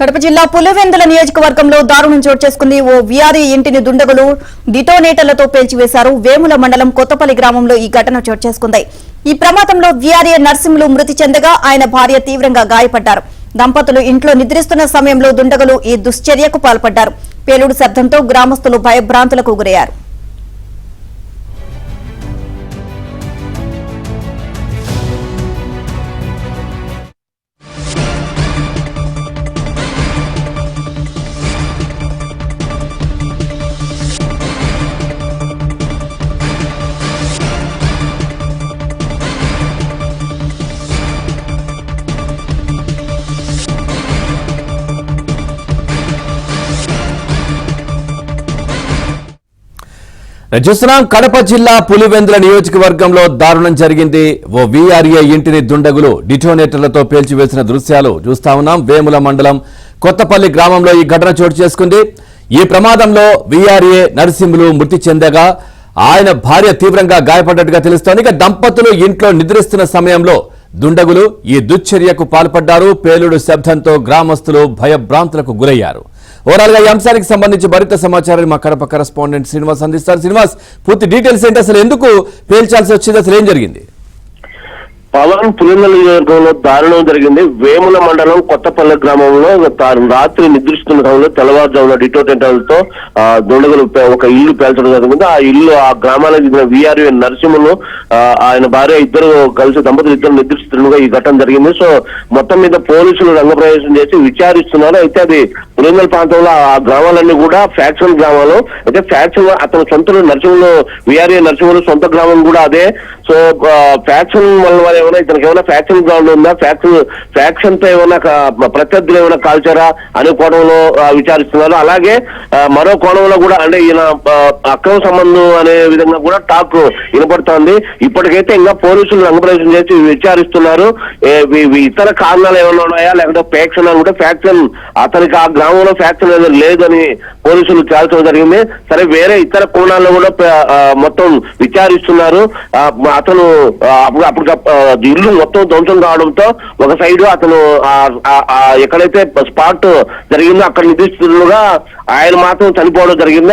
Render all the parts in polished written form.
కడప జిల్లా పులివెందుల నియోజకవర్గంలో దారుణం చోటు చేసుకుంది. ఓ వీఆర్ఏ ఇంటిని దుండగులు డిటోనేటర్లతో పేల్చివేశారు. వేముల మండలం కొత్తపల్లి గ్రామంలో ఈ ఘటన చోటు చేసుకుంది. ఈ ప్రమాదంలో వీఆర్ఏ నర్సింహులు మృతి చెందగా ఆయన భార్య తీవ్రంగా గాయపడ్డారు. దంపతులు ఇంట్లో నిద్రిస్తున్న సమయంలో దుండగులు ఈ దుశ్చర్యకు పాల్పడ్డారు. పేలుడు శబ్దంతో గ్రామస్తులు భయభ్రాంతులకు గురయ్యారు. చూస్తున్నాం కడప జిల్లా పులివెందుల నియోజకవర్గంలో దారుణం జరిగింది. ఓ వీఆర్ఏ ఇంటిని దుండగులు డిటోనేటర్లతో పేల్చివేసిన దృశ్యాలు చూస్తా ఉన్నాం. వేముల మండలం కొత్తపల్లి గ్రామంలో ఈ ఘటన చోటు చేసుకుంది. ఈ ప్రమాదంలో వీఆర్ఏ నరసింహులు మృతి చెందగా ఆయన భార్య తీవ్రంగా గాయపడ్డట్టుగా తెలుస్తోంది. ఇక దంపతులు ఇంట్లో నిద్రిస్తున్న సమయంలో దుండగులు ఈ దుశ్చర్యకు పాల్పడ్డారు. పేలుడు శబ్దంతో గ్రామస్తులు భయభ్రాంతులకు గురయ్యారు. ఓవరాల్ గా ఈ అంశానికి సంబంధించి మరింత సమాచారాన్ని మా కడప కరెస్పాండెంట్ శ్రీనివాస్ అందిస్తారు. శ్రీనివాస్, పూర్తి డీటెయిల్స్ ఏంటి? అసలు ఎందుకు పేల్చాల్సి వచ్చింది? అసలు ఏం జరిగింది? పవన్ పులివెందుల నియోజకవర్గంలో దారుణం జరిగింది. వేముల మండలం కొత్తపల్లి గ్రామంలో రాత్రి నిద్రిస్తున్న సమయంలో తెల్లవారుజామున డిటోనేటర్లతో దుండగులు ఒక ఇల్లు పేల్చడం జరిగింది. ఆ ఇల్లు ఆ గ్రామానికి చెందిన వీఆర్ఏ నరసింహులు ఆయన భార్య ఇద్దరు కలిసి దంపతులు ఇద్దరు నిద్రిస్తుండగా ఈ ఘటన జరిగింది. సో మొత్తం మీద పోలీసులు రంగప్రవేశం చేసి విచారిస్తున్నారు. అయితే అది పులివెందుల ప్రాంతంలో ఆ గ్రామాలన్నీ కూడా ఫ్యాక్షన్ గ్రామాలు. అయితే ఫ్యాక్షన్ అతని సొంత నరసింహులు వీఆర్ఏ నరసింహులు సొంత గ్రామం కూడా అదే. సో ఫ్యాక్షన్ వల్ల ఏమైనా ఇతనికి ఏమైనా ఫ్యాక్షన్ గ్రౌండ్ ఉందా, ఫ్యాక్షన్ తో ఏమైనా ప్రత్యర్థులు ఏమైనా కాల్చారా అనే కోణంలో విచారిస్తున్నారు. అలాగే మరో కోణంలో కూడా అంటే ఈయన అక్రమ సంబంధం అనే విధంగా కూడా టాక్ వినపడుతోంది. ఇప్పటికైతే ఇంకా పోలీసులు రంగప్రవేశం చేసి విచారిస్తున్నారు. ఇతర కారణాలు ఏమైనా ఉన్నాయా లేకపోతే ఫ్యాక్షన్ అనుకుంటే ఫ్యాక్షన్ అతనికి ఆ గ్రామంలో ఫ్యాక్షన్ ఏదో లేదని పోలీసులు తేల్చడం జరిగింది. సరే వేరే ఇతర కోణాల్లో కూడా మొత్తం విచారిస్తున్నారు. అతను అప్పుడు ఇల్లు మొత్తం ధ్వంసం కావడంతో ఒక సైడ్ అతను ఎక్కడైతే స్పాట్ జరిగిందో అక్కడ నిద్రిస్తున్నగా ఆయన మాత్రం చనిపోవడం జరిగింది.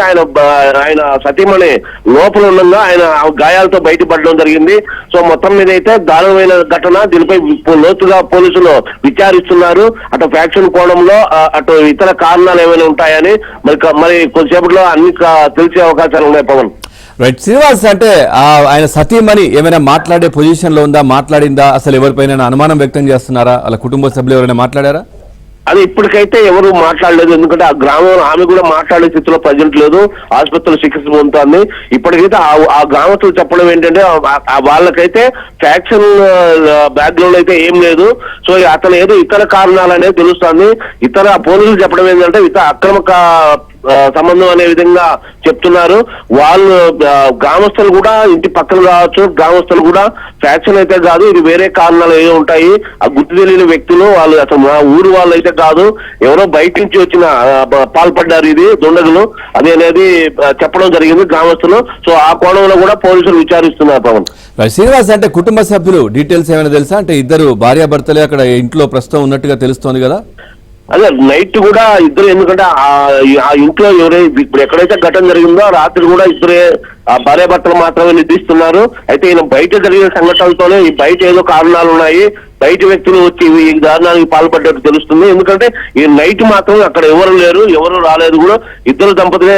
ఆయన సతీమణి లోపల ఉండగా ఆయన గాయాలతో బయటపడడం జరిగింది. సో మొత్తం మీద అయితే దారుణమైన ఘటన. దీనిపై లోతుగా పోలీసులు విచారిస్తున్నారు. అటు ఫ్యాక్షన్ కోణంలో అటు ఇతర కారణాలు ఏమైనా ఉంటాయని మరి కొద్దిసేపట్లో అన్ని తెలిసే అవకాశాలు ఉన్నాయి. పవన్ రైట్ శ్రీనివాస్, అంటే ఆయన సతీమణి ఏమైనా మాట్లాడే పొజిషన్ లో ఉందా? మాట్లాడిందా? అసలు ఎవరిపైన అనుమానం వ్యక్తం చేస్తున్నారా? వాళ్ళ కుటుంబ సభ్యులు ఎవరైనా మాట్లాడారా? అది ఇప్పటికైతే ఎవరు మాట్లాడలేదు. ఎందుకంటే ఆ గ్రామంలో ఆమె కూడా మాట్లాడే స్థితిలో ప్రజెంట్ లేదు. ఆసుపత్రిలో చికిత్స పొందుతోంది. ఇప్పటికైతే ఆ గ్రామస్తులు చెప్పడం ఏంటంటే వాళ్ళకైతే ఫ్యాక్షన్ బ్యాక్గ్రౌండ్ అయితే ఏం లేదు. సో అతను ఏదో ఇతర కారణాలు అనేది తెలుస్తోంది. ఇతర పోలీసులు చెప్పడం ఏంటంటే ఇతర అక్రమ సంబంధం అనే విధంగా చెప్తున్నారు. వాళ్ళు గ్రామస్తులు కూడా ఇంటి పక్కన కావచ్చు, గ్రామస్తులు కూడా ఫ్యాక్షన్ అయితే కాదు, ఇది వేరే కారణాలు ఏదో ఉంటాయి. ఆ గుర్తు తెలియని వ్యక్తులు వాళ్ళు అసలు మా ఊరు వాళ్ళు అయితే కాదు, ఎవరో బయట నుంచి వచ్చిన పాల్పడ్డారు ఇది దుండగులు అది అనేది చెప్పడం జరిగింది గ్రామస్తులు. సో ఆ కోణంలో కూడా పోలీసులు విచారిస్తున్నారు. పవన్ శ్రీనివాస్, అంటే కుటుంబ సభ్యులు డీటెయిల్స్ ఏమైనా తెలుసా? అంటే ఇద్దరు భార్యాభర్తలే అక్కడ ఇంట్లో ప్రస్తుతం ఉన్నట్టుగా తెలుస్తోంది కదా? అదే నైట్ కూడా ఇద్దరు, ఎందుకంటే ఆ ఇంట్లో ఇప్పుడు ఎక్కడైతే ఘటన జరిగిందో రాత్రి కూడా ఇద్దరే భార్యాభర్తలు మాత్రమే నిద్రిస్తున్నారు. అయితే ఈయన బయట జరిగిన సంఘటనలతోనే ఈ బయట ఏదో కారణాలు ఉన్నాయి, బయట వ్యక్తులు వచ్చి ఈ దారుణానికి పాల్పడ్డట్టు తెలుస్తుంది. ఎందుకంటే ఈ నైట్ మాత్రం అక్కడ ఎవరు లేరు, ఎవరు రాలేదు కూడా. ఇద్దరు దంపతులే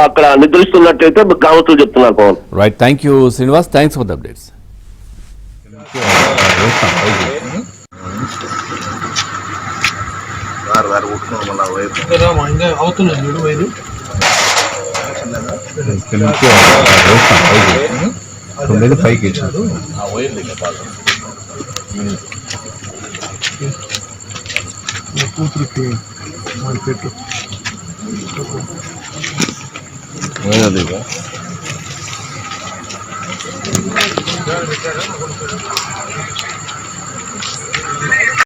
అక్కడ నిద్రిస్తున్నట్టయితే గ్రామస్తులు చెప్తున్నారు. Pavan right, thank you Srinivas, thanks for the updates. పైకి కూతురికి పెట్టు